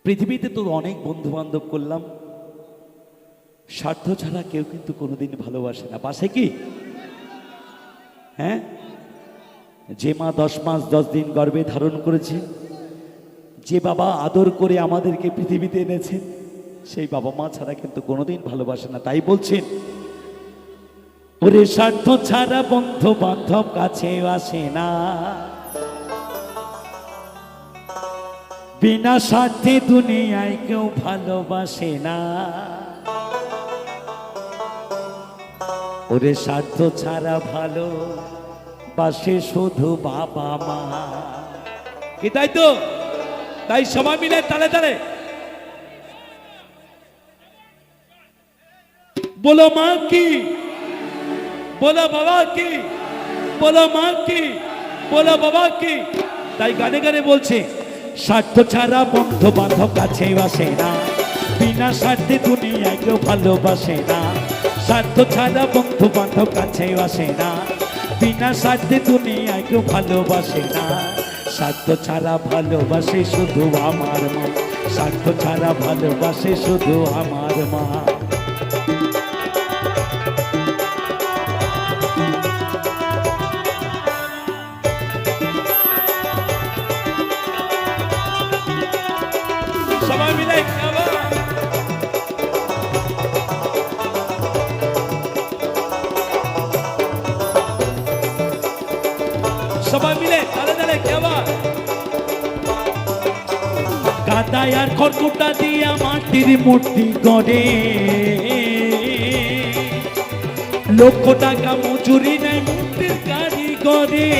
পৃথিবীতে তো অনেক বন্ধু বান্ধব করলাম, স্বার্থ ছাড়া কেউ কিন্তু কোনোদিন ভালোবাসে না। বাসে কি? হ্যাঁ, যে মা 10 মাস 10 দিন গর্ভে ধারণ করেছে, যে বাবা আদর করে আমাদেরকে পৃথিবীতে এনেছেন, সেই বাবা মা ছাড়া কিন্তু কোনোদিন ভালোবাসে না। তাই বলছেন, ওরে স্বার্থ ছাড়া বন্ধু বান্ধব কাছে আসে না, বিনা স্বার্থে দুনিয়ায় কেউ ভালোবাসে না। ওরে স্বার্থ ছাড়া ভালো বাসে শুধু বাবা মা। কি তাই তো? তাই সবাই মিলে তালে তালে বলো মা কি, বলো বাবা কি, বলো মা কি, বলো বাবা কি। তাই গানে গানে বলছে, স্বার্থ ছাড়া বন্ধু বান্ধব কাছে আসে না, বিনা স্বার্থে দুনিয়ায় কেউ ভালোবাসে না। স্বার্থ ছাড়া বন্ধু বান্ধব কাছে আসে না, বিনা স্বার্থে দুনিয়ায় কেউ ভালোবাসে না। স্বার্থ ছাড়া ভালোবাসে শুধু আমার মা, স্বার্থ ছাড়া ভালোবাসে শুধু আমার মা। সবাই মিলে সবাই মিলে তালে তালে কেবা। কাদায় আর খড়কুটা দিয়া মাটির মূর্তি করে, লক্ষ টাকা মজুরি নেয় মূর্তির কারিগরে।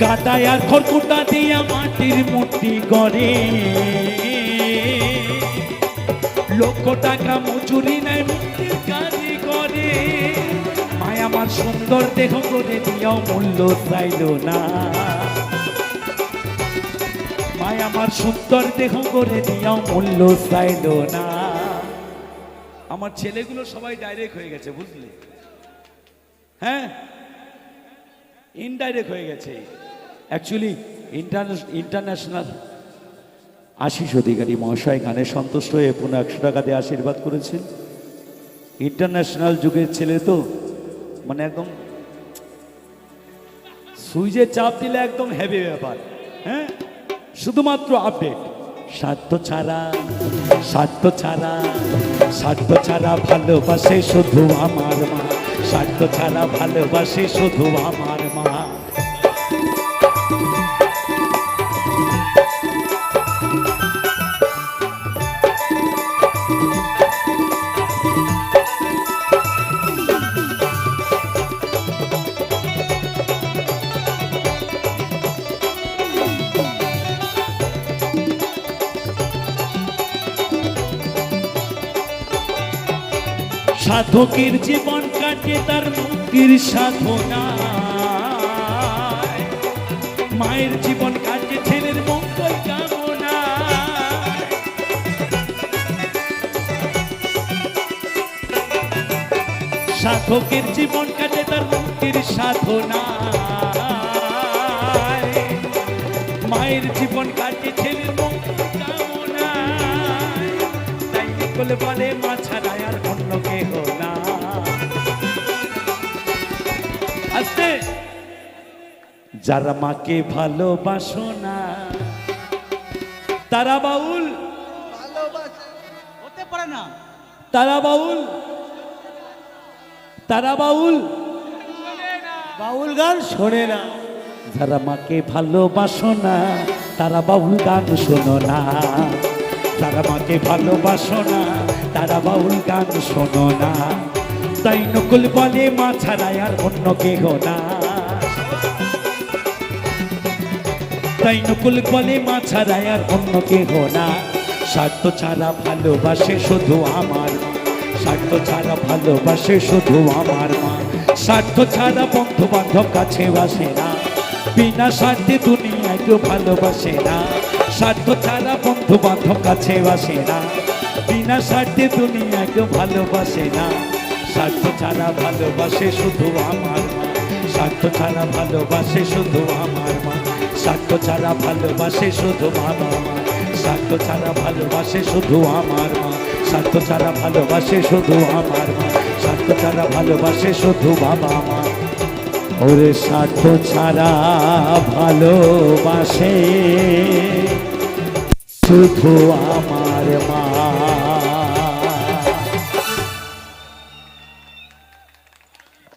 কাদায় আর খড়কুটা দিয়া মাটির মূর্তি করে, লক্ষ টাকা মজুরি নেয় মূর্তির কারিগরে। মায় আমার সুন্দর দেহ করে দিয়াও মূল্য চাইল না, মায় আমার সুন্দর দেহ করে দিয়াও মূল্য চাইল না। আমার ছেলেগুলো সবাই ডাইরেক্ট হয়ে গেছে, বুঝলি? হ্যাঁ, ইনডাইরেক্ট হয়ে গেছে। অ্যাকচুয়ালি ইন্টারন্যাশনাল আশিস অধিকারী মহাশয় গানে সন্তুষ্ট হয়ে 100 টাকা দিয়ে আশীর্বাদ করেছেন। ইন্টারন্যাশনাল যুগের ছেলে তো, মানে একদম সুইচে চাপ দিলে একদম হেভি ব্যাপার। হ্যাঁ, শুধুমাত্র আপডেট। স্বার্থ ছাড়া, স্বার্থ ছাড়া, স্বার্থ ছাড়া ভালোবাসে শুধু আমার মা, স্বার্থ ছাড়া ভালোবাসে শুধু আমার মা। সাধকের জীবন কাটে তার মুক্তির সাধনায়, মায়ের জীবন কাটে ছেলের মঙ্গল কামনায়। সাধকের জীবন কাটে তার মুক্তির সাধনায়, মায়ের জীবন কাটে ছেলের মঙ্গল কামনায়। তাই বলে বলে মা ছাড়া আর অন্য কেহ না। আস্তে, যারা মাকে ভালোবাসো না তারা বাউল হতে পারে না, তারা বাউল, তারা বাউল, বাউল গান শোনে না। যারা মাকে ভালোবাসো না তারা বাউল গান শোনো না, যারা মাকে ভালোবাসো না তারা বাউল গান শোনো না। তাই নকুল বলে মা ছাড়া আর অন্য কেহ না, তাই নকুল বলে মা ছাড়া আর অন্য কেহ না। স্বার্থ ছাড়া ভালোবাসে শুধু আমার মা, স্বার্থ ছাড়া ভালোবাসে শুধু আমার মা। স্বার্থ ছাড়া বন্ধু বান্ধব কাছে আসে না, বিনা স্বার্থে দুনিয়ায় কেউ ভালোবাসে না। স্বার্থ ছাড়া বন্ধু বান্ধব কাছে আসে না, বিনা স্বার্থে দুনিয়ায় কেউ ভালোবাসে না। স্বার্থ ছাড়া ভালোবাসে শুধু আমার মা, স্বার্থ ছাড়া ভালোবাসে শুধু আমার মা, স্বার্থ ছাড়া ভালোবাসে শুধু বাবা মা, স্বার্থ ছাড়া ভালোবাসে শুধু আমার মা, স্বার্থ ছাড়া ভালোবাসে শুধু আমার মা, স্বার্থ ছাড়া ভালোবাসে শুধু বাবা মা। ওরে স্বার্থ ছাড়া ভালোবাসে শুধু আমার মা।